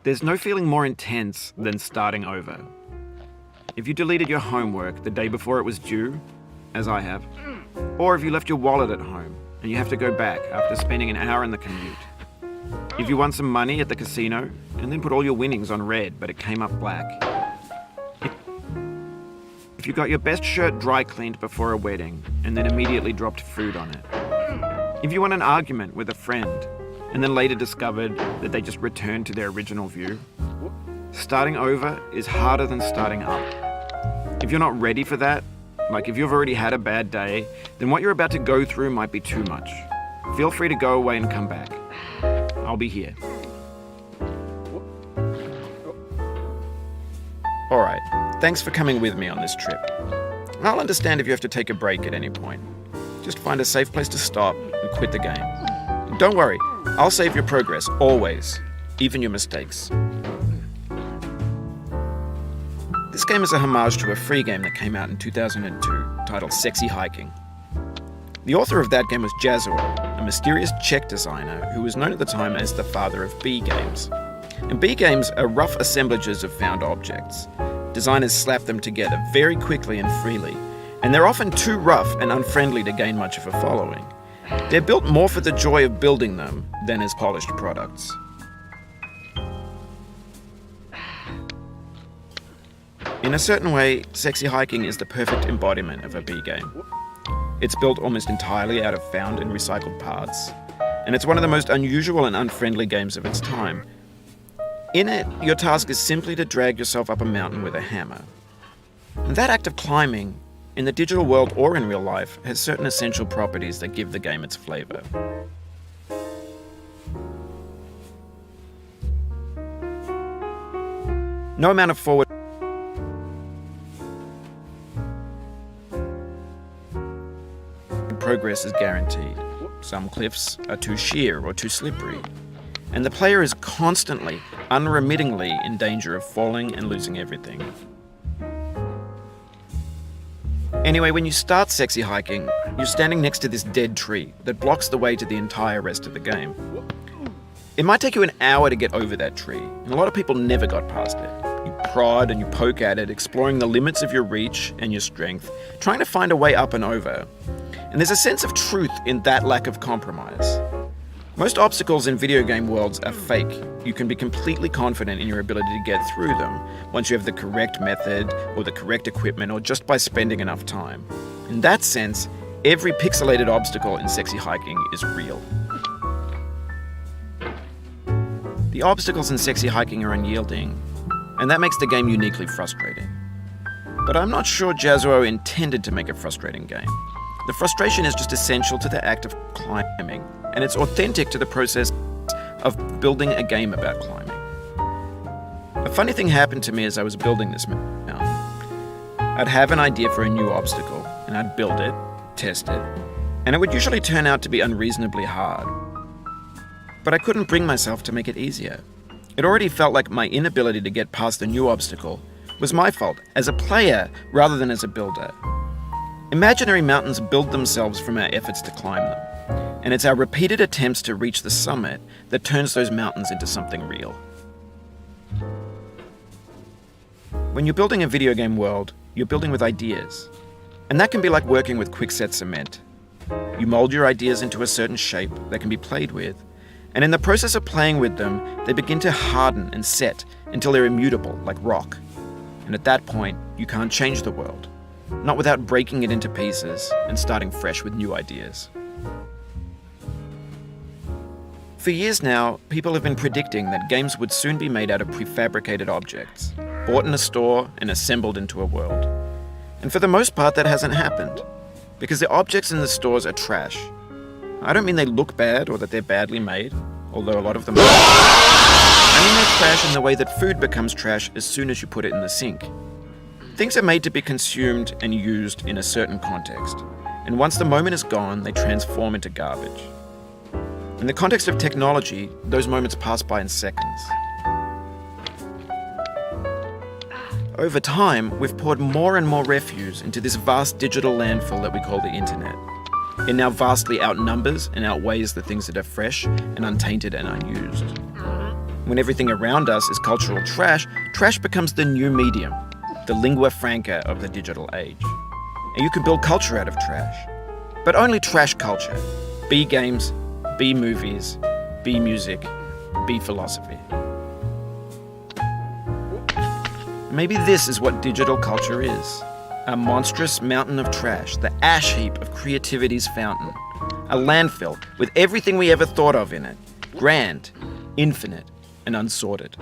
There's no feeling more intense than starting over. If you deleted your homework the day before it was due, as I have, or if you left your wallet at home and you have to go back after spending an hour in the commute. If you won some money at the casino and then put all your winnings on red but it came up black. If you got your best shirt dry cleaned before a wedding and then immediately dropped food on it. If you won an argument with a friend and then later discovered that they just returned to their original view. Starting over is harder than starting up. If you're not ready for that, like if you've already had a bad day, then what you're about to go through might be too much. Feel free to go away and come back. I'll be here. Alright, thanks for coming with me on this trip. I'll understand if you have to take a break at any point. Just find a safe place to stop and quit the game. And don't worry, I'll save your progress, always, even your mistakes. This game is a homage to a free game that came out in 2002, titled Sexy Hiking. The author of that game was Jazzuo, a mysterious Czech designer who was known at the time as the father of B games. And B games are rough assemblages of found objects. Designers slap them together very quickly and freely, and they're often too rough and unfriendly to gain much of a following. They're built more for the joy of building them than as polished products. In a certain way, Sexy Hiking is the perfect embodiment of a B game. It's built almost entirely out of found and recycled parts, and it's one of the most unusual and unfriendly games of its time. In it, your task is simply to drag yourself up a mountain with a hammer. And that act of climbing, in the digital world or in real life, has certain essential properties that give the game its flavor. No amount of forward progress is guaranteed. Some cliffs are too sheer or too slippery, and the player is constantly, unremittingly in danger of falling and losing everything. Anyway, when you start Sexy Hiking, you're standing next to this dead tree that blocks the way to the entire rest of the game. It might take you an hour to get over that tree, and a lot of people never got past it. You prod and you poke at it, exploring the limits of your reach and your strength, trying to find a way up and over. And there's a sense of truth in that lack of compromise. Most obstacles in video game worlds are fake. You can be completely confident in your ability to get through them once you have the correct method or the correct equipment or just by spending enough time. In that sense, every pixelated obstacle in Sexy Hiking is real. The obstacles in Sexy Hiking are unyielding, and that makes the game uniquely frustrating. But I'm not sure Jazzuo intended to make a frustrating game. The frustration is just essential to the act of climbing, and it's authentic to the process of building a game about climbing. A funny thing happened to me as I was building this mountain. I'd have an idea for a new obstacle, and I'd build it, test it, and it would usually turn out to be unreasonably hard. But I couldn't bring myself to make it easier. It already felt like my inability to get past the new obstacle was my fault as a player rather than as a builder. Imaginary mountains build themselves from our efforts to climb them, and it's our repeated attempts to reach the summit that turns those mountains into something real. When you're building a video game world, you're building with ideas, and that can be like working with quickset cement. You mold your ideas into a certain shape that can be played with, and in the process of playing with them, they begin to harden and set until they're immutable, like rock. And at that point, you can't change the world. Not without breaking it into pieces and starting fresh with new ideas. For years now, people have been predicting that games would soon be made out of prefabricated objects, bought in a store and assembled into a world. And for the most part, that hasn't happened, because the objects in the stores are trash. I don't mean they look bad or that they're badly made, although a lot of them are. I mean they're trash in the way that food becomes trash as soon as you put it in the sink. Things are made to be consumed and used in a certain context, and once the moment is gone, they transform into garbage. In the context of technology, those moments pass by in seconds. Over time, we've poured more and more refuse into this vast digital landfill that we call the internet. It now vastly outnumbers and outweighs the things that are fresh and untainted and unused. When everything around us is cultural trash, trash becomes the new medium, the lingua franca of the digital age. And you can build culture out of trash. But only trash culture. Be games, be movies, be music, be philosophy. Maybe this is what digital culture is. A monstrous mountain of trash, the ash heap of creativity's fountain. A landfill with everything we ever thought of in it. Grand, infinite, and unsorted.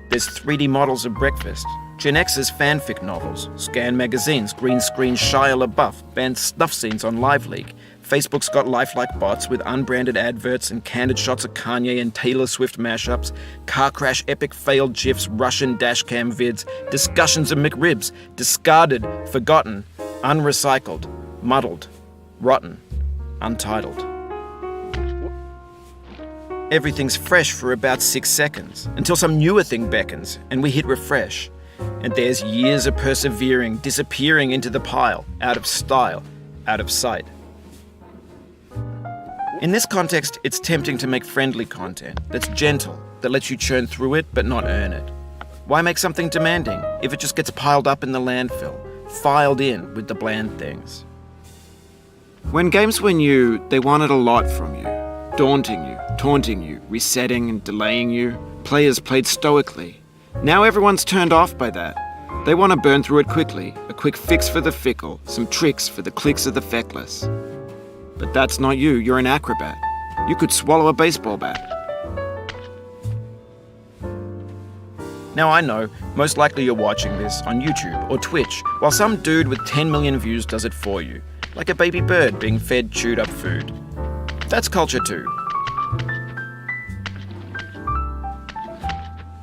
There's 3D models of breakfast, Gen X's fanfic novels, scan magazines, green screen Shia LaBeouf, banned snuff scenes on LiveLeak. Facebook's got lifelike bots with unbranded adverts and candid shots of Kanye and Taylor Swift mashups, car crash epic failed GIFs, Russian dashcam vids, discussions of McRibs, discarded, forgotten, unrecycled, muddled, rotten, untitled. Everything's fresh for about 6 seconds, until some newer thing beckons and we hit refresh. And there's years of persevering disappearing into the pile, out of style, out of sight. In this context, it's tempting to make friendly content that's gentle, that lets you churn through it but not earn it. Why make something demanding if it just gets piled up in the landfill, filed in with the bland things? When games were new, they wanted a lot from you. Daunting you, taunting you, resetting and delaying you. Players played stoically. Now everyone's turned off by that. They want to burn through it quickly, a quick fix for the fickle, some tricks for the clicks of the feckless. But that's not you, you're an acrobat. You could swallow a baseball bat. Now I know, most likely you're watching this on YouTube or Twitch, while some dude with 10 million views does it for you, like a baby bird being fed chewed up food. That's culture too.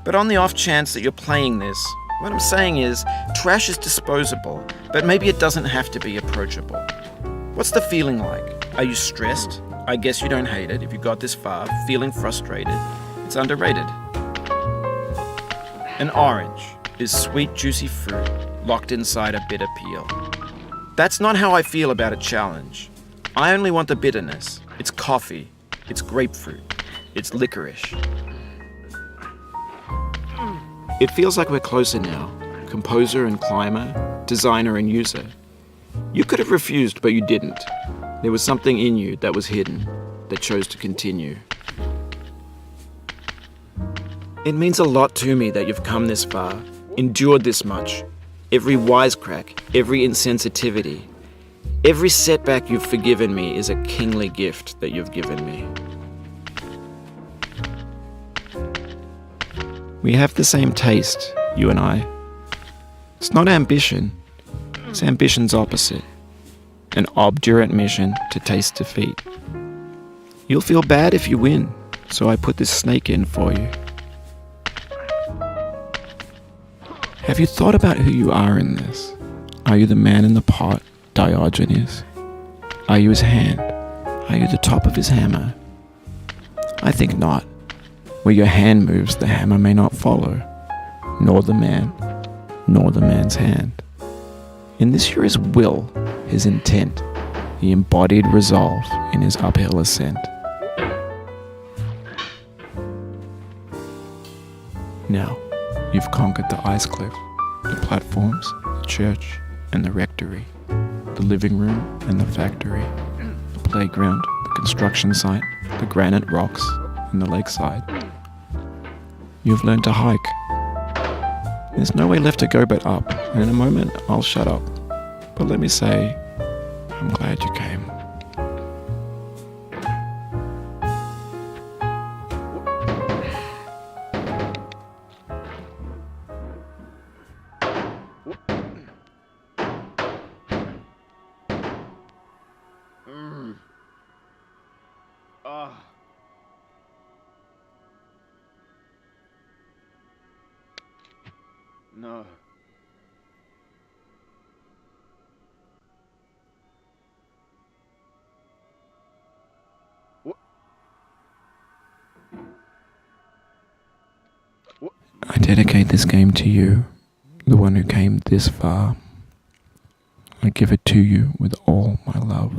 But on the off chance that you're playing this, what I'm saying is, trash is disposable, but maybe it doesn't have to be approachable. What's the feeling like? Are you stressed? I guess you don't hate it if you got this far, feeling frustrated. It's underrated. An orange is sweet, juicy fruit locked inside a bitter peel. That's not how I feel about a challenge. I only want the bitterness. It's coffee. It's grapefruit. It's licorice. It feels like we're closer now, composer and climber, designer and user. You could have refused, but you didn't. There was something in you that was hidden, that chose to continue. It means a lot to me that you've come this far, endured this much. Every wisecrack, every insensitivity, every setback you've forgiven me is a kingly gift that you've given me. We have the same taste, you and I. It's not ambition, it's ambition's opposite. An obdurate mission to taste defeat. You'll feel bad if you win, so I put this snake in for you. Have you thought about who you are in this? Are you the man in the pot, Diogenes? Are you his hand? Are you the top of his hammer? I think not. Where your hand moves, the hammer may not follow, nor the man, nor the man's hand. In this you're his will, his intent, the embodied resolve in his uphill ascent. Now, you've conquered the ice cliff, the platforms, the church, and the rectory, the living room and the factory, the playground, the construction site, the granite rocks, and the lakeside. You've learned to hike. There's no way left to go but up, and in a moment I'll shut up. But let me say, I'm glad you came. No. I dedicate this game to you, the one who came this far. I give it to you with all my love.